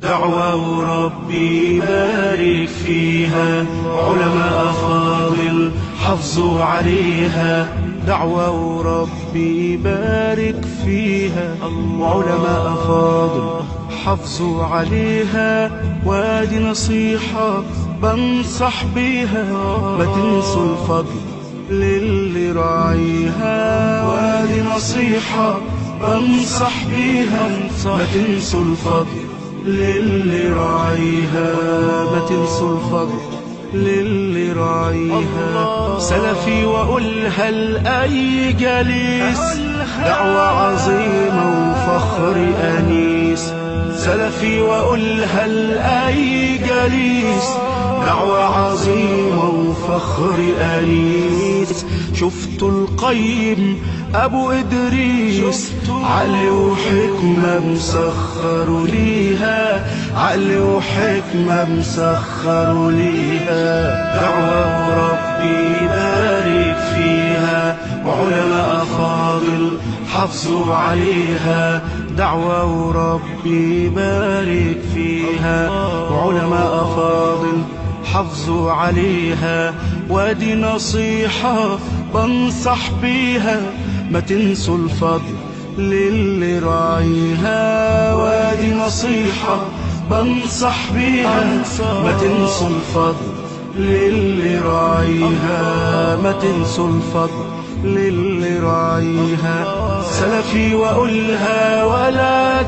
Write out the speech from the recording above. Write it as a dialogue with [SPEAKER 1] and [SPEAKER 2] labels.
[SPEAKER 1] دعوة وربي يبارك فيها، علماء فاضل حافظوا عليها. دعوة وربي يبارك فيها، وعلماء فاضل حافظوا عليها. وادي نصيحة بنصح بيها، ما تنسوا الفضل للي راعيها. وادي نصيحة بنصح بيها، ما تنسوا الفضل للي راعيها. ما تنسوا الفضل للي راعيها. سلفي وأقولها لأي جليس، دعوة عظيمة وفخر أنيس. سلفي وأقولها لأي جليس، دعوة عظيمة وفخر أنيس. شفتوا القيم أبو إدريس، عقل وحكمة مسخروا ليها، عقل وحكمة مسخروا ليها. دعوة وربي يبارك فيها، وعلماء فاضل حافظوا عليها. دعوة وربي يبارك فيها، وعلماء فاضل حافظوا عليها. وادي نصيحة بنصح بيها، ما تنسوا الفضل للي راعيها. وادي نصيحة بنصح بيها، ما تنسوا الفضل للي راعيها. ما تنسوا الفضل للي راعيها. سلفي وأقولها ولا